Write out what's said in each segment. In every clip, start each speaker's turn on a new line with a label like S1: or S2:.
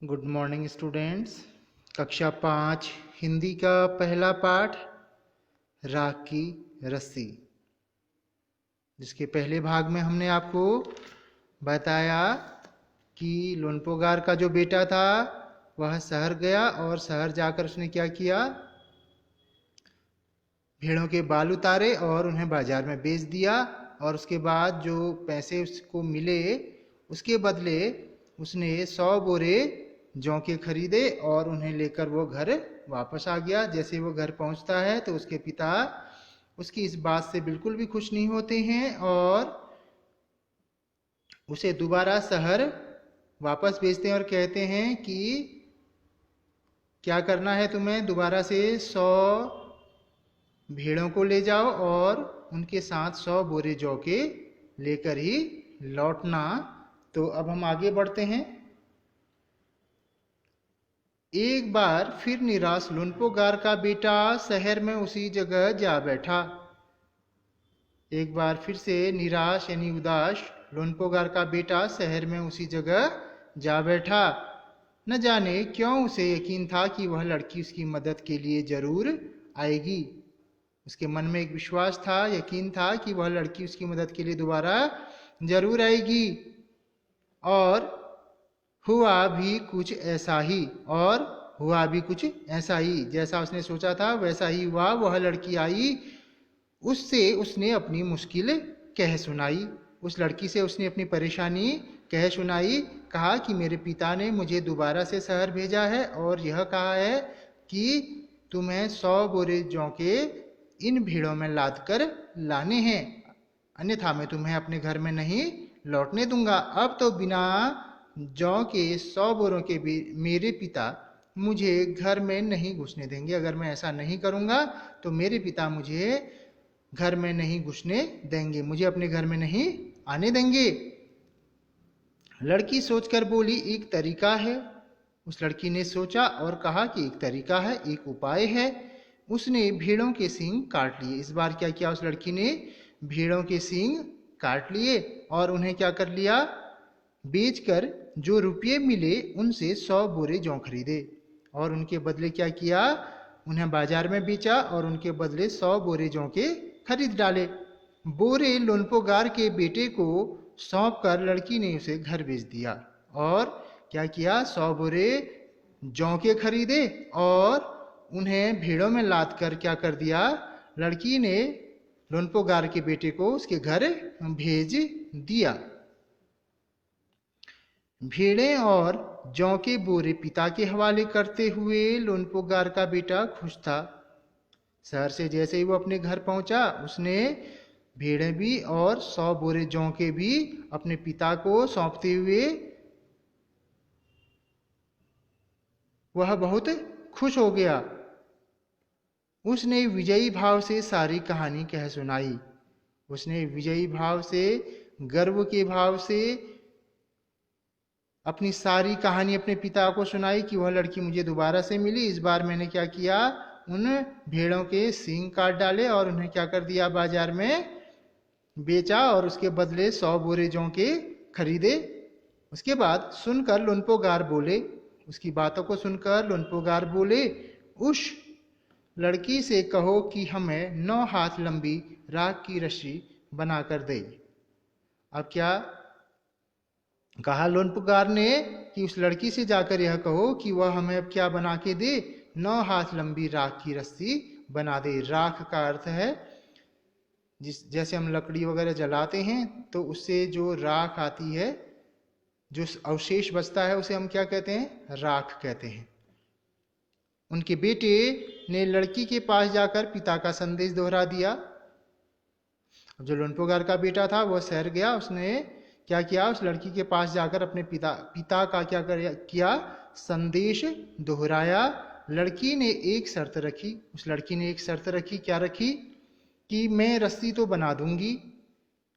S1: Good morning students. कक्षा 5 हिंदी का पहला पाठ राख की रस्सी, जिसके पहले भाग में हमने आपको बताया कि लोनपोगार का जो बेटा था वह शहर गया और शहर जाकर उसने क्या किया, भेड़ों के बाल उतारे और उन्हें बाजार में बेच दिया। और उसके बाद जो पैसे उसको मिले उसके बदले उसने 100 बोरे जौ के खरीदे और उन्हें लेकर वो घर वापस आ गया। जैसे वो घर पहुंचता है तो उसके पिता उसकी इस बात से बिल्कुल भी खुश नहीं होते हैं और उसे दोबारा शहर वापस भेजते हैं और कहते हैं कि क्या करना है तुम्हें, दोबारा से 100 भेड़ों को ले जाओ और उनके साथ 100 बोरे जौ के लेकर ही लौटना। तो अब हम आगे बढ़ते हैं। एक बार फिर निराश लोनपोगार का बेटा शहर में उसी जगह जा बैठा। एक बार फिर से निराश यानी उदास लोनपोगार का बेटा शहर में उसी जगह जा बैठा। न जाने क्यों उसे यकीन था कि वह लड़की उसकी मदद के लिए जरूर आएगी। उसके मन में एक विश्वास था, यकीन था कि वह लड़की उसकी मदद के लिए दोबारा जरूर आएगी। और हुआ भी कुछ ऐसा ही, जैसा उसने सोचा था वैसा ही हुआ। वह लड़की आई, उससे उसने अपनी मुश्किल कह सुनाई। उस लड़की से उसने अपनी परेशानी कह सुनाई। कहा कि मेरे पिता ने मुझे दोबारा से शहर भेजा है और यह कहा है कि तुम्हें 100 बोरे जौ के इन भेड़ों में लाद कर लाने हैं, अन्यथा मैं तुम्हें अपने घर में नहीं लौटने दूंगा। अब तो बिना जौ के 100 बोरों के भी मेरे पिता मुझे घर में नहीं घुसने देंगे। अगर मैं ऐसा नहीं करूंगा तो मेरे पिता मुझे घर में नहीं घुसने देंगे, मुझे अपने घर में नहीं आने देंगे। लड़की सोचकर बोली, एक तरीका है। उस लड़की ने सोचा और कहा कि एक तरीका है, एक उपाय है। उसने भेड़ों के सींग काट लिए। इस बार क्या किया उस लड़की ने, भेड़ों के सींग काट लिए और उन्हें क्या कर लिया, बेचकर जो रुपये मिले उनसे 100 बोरे जौ खरीदे और उनके बदले क्या किया, उन्हें बाजार में बेचा और उनके बदले 100 बोरे जौ के खरीद डाले। बोरे लोनपोगार के बेटे को सौंप कर लड़की ने उसे घर भेज दिया और क्या किया, 100 बोरे जौ के खरीदे और उन्हें भेड़ों में लाद कर क्या कर दिया, लड़की ने लोनपोगार के बेटे को उसके घर भेज दिया। भेड़ें और जौ के बोरे पिता के हवाले करते हुए लोनपोगार का बेटा खुश था। शहर से जैसे ही वो अपने घर पहुंचा उसने भेड़ें भी और 100 बोरे जौ के भी अपने पिता को सौंपते हुए वह बहुत खुश हो गया। उसने विजयी भाव से सारी कहानी कह सुनाई। उसने विजयी भाव से, गर्व के भाव से अपनी सारी कहानी अपने पिता को सुनाई कि वह लड़की मुझे दोबारा से मिली। इस बार मैंने क्या किया, उन भेड़ों के सींग काट डाले और उन्हें क्या कर दिया, बाजार में बेचा और उसके बदले 100 बोरे जौ के खरीदे। उसके बाद सुनकर लोनपोगार बोले, उसकी बातों को सुनकर लोनपोगार बोले, उस लड़की से कहो कि हमें 9 हाथ लंबी राख की रस्सी बनाकर दे। अब क्या कहा लोनपोगार ने कि उस लड़की से जाकर यह कहो कि वह हमें अब क्या बना के दे, 9 हाथ लंबी राख की रस्सी बना दे। राख का अर्थ है जैसे हम लकड़ी वगैरह जलाते हैं तो उससे जो राख आती है, जो अवशेष बचता है उसे हम क्या कहते हैं, राख कहते हैं। उनके बेटे ने लड़की के पास जाकर पिता का संदेश दोहरा दिया। जो लोनपोगार का बेटा था वह शहर गया, उसने क्या किया, उस लड़की के पास जाकर अपने पिता का क्या किया, संदेश दोहराया। लड़की ने एक शर्त रखी, उस लड़की ने एक शर्त रखी। क्या रखी कि मैं रस्सी तो बना दूंगी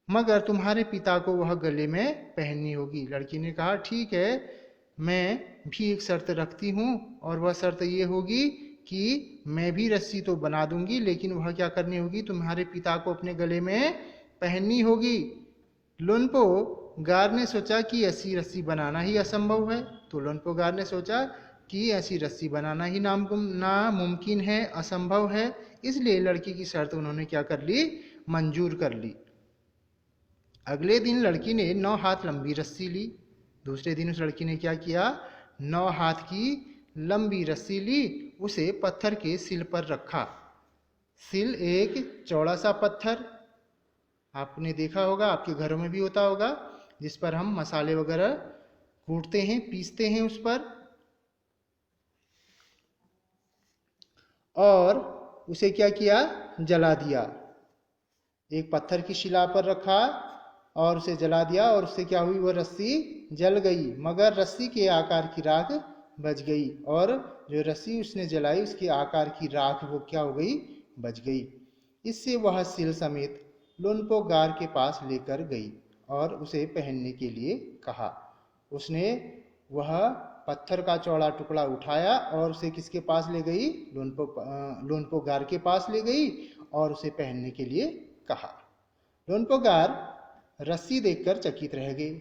S1: मगर तुम्हारे पिता को वह गले में पहननी होगी। लड़की ने कहा ठीक है, मैं भी एक शर्त रखती हूँ और वह शर्त ये होगी कि मैं भी रस्सी तो बना दूंगी लेकिन वह क्या करनी होगी, तुम्हारे पिता को अपने गले में पहननी होगी। लोनपो गार ने सोचा कि ऐसी रस्सी बनाना ही असंभव है। तो लोनपोगार ने सोचा कि ऐसी रस्सी बनाना ही नामुमकिन है, असंभव है। इसलिए लड़की की शर्त उन्होंने क्या कर ली, मंजूर कर ली। अगले दिन लड़की ने 9 हाथ लंबी रस्सी ली। दूसरे दिन उस लड़की ने क्या किया, 9 हाथ की लंबी रस्सी ली, उसे पत्थर के सिल पर रखा। सिल एक चौड़ा सा पत्थर, आपने देखा होगा, आपके घरों में भी होता होगा, जिस पर हम मसाले वगैरह कूटते हैं, पीसते हैं उस पर। और उसे क्या किया, जला दिया। एक पत्थर की शिला पर रखा और उसे जला दिया, और उससे क्या हुई, वह रस्सी जल गई, मगर रस्सी के आकार की राख बच गई। और जो रस्सी उसने जलाई उसके आकार की राख वो क्या हो गई, बच गई। इससे वह सिल समेत लोनपोगार के पास लेकर गई और उसे पहनने के लिए कहा। उसने वह पत्थर का चौड़ा टुकड़ा उठाया और उसे किसके पास ले गई, लोनपोगार के पास ले गई और उसे पहनने के लिए कहा। लोनपोगार रस्सी देखकर चकित रह गई।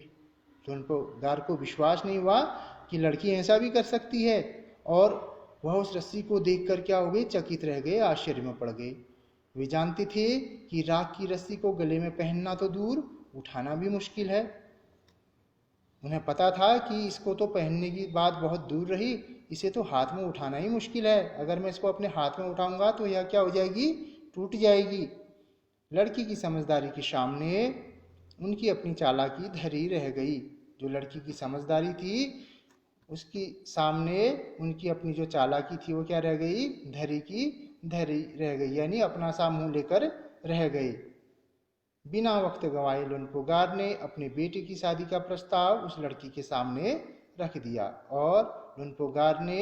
S1: लोनपोगार को विश्वास नहीं हुआ कि लड़की ऐसा भी कर सकती है, और वह उस रस्सी को देखकर क्या हो गई, चकित रह गए, आश्चर्य में पड़ गए। वे जानते थे कि राख की रस्सी को गले में पहनना तो दूर, उठाना भी मुश्किल है। उन्हें पता था कि इसको तो पहनने की बात बहुत दूर रही, इसे तो हाथ में उठाना ही मुश्किल है। अगर मैं इसको अपने हाथ में उठाऊंगा तो यह क्या हो जाएगी, टूट जाएगी। लड़की की समझदारी के सामने उनकी अपनी चालाकी धरी रह गई। जो लड़की की समझदारी थी उसकी सामने उनकी अपनी जो चालाकी थी वो क्या रह गई, धरी की धरी रह गई, यानी अपना सा मुंह लेकर रह गए। बिना वक्त गंवाए लोनपोगार ने अपने बेटे की शादी का प्रस्ताव उस लड़की के सामने रख दिया, और लोनपोगार ने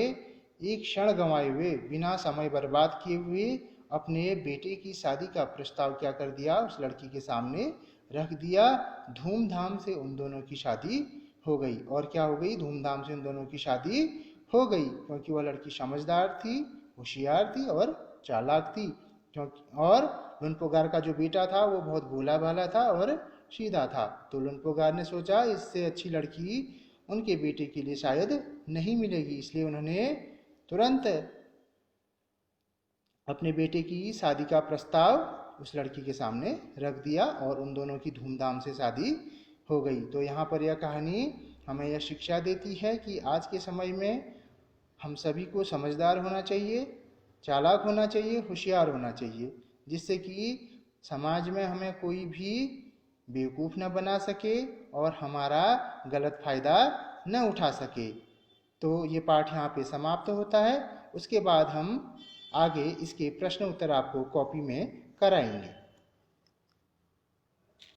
S1: एक क्षण गंवाए हुए, बिना समय बर्बाद किए हुए अपने बेटे की शादी का प्रस्ताव क्या कर दिया, उस लड़की के सामने रख दिया। धूमधाम से उन दोनों की शादी हो गई। और क्या हो गई, धूमधाम से उन दोनों की शादी हो गई, क्योंकि वह लड़की समझदार थी, होशियार थी और चालाक थी। क्योंकि और लोनपोगार का जो बेटा था वो बहुत भोला भाला था और सीधा था। तो लोनपोगार ने सोचा इससे अच्छी लड़की उनके बेटे के लिए शायद नहीं मिलेगी, इसलिए उन्होंने तुरंत अपने बेटे की शादी का प्रस्ताव उस लड़की के सामने रख दिया और उन दोनों की धूमधाम से शादी हो गई। तो यहाँ पर यह कहानी हमें यह शिक्षा देती है कि आज के समय में हम सभी को समझदार होना चाहिए, चालाक होना चाहिए, होशियार होना चाहिए, जिससे कि समाज में हमें कोई भी बेवकूफ़ न बना सके और हमारा गलत फ़ायदा न उठा सके। तो ये पाठ यहाँ पे समाप्त होता है। उसके बाद हम आगे इसके प्रश्न उत्तर आपको कॉपी में कराएंगे।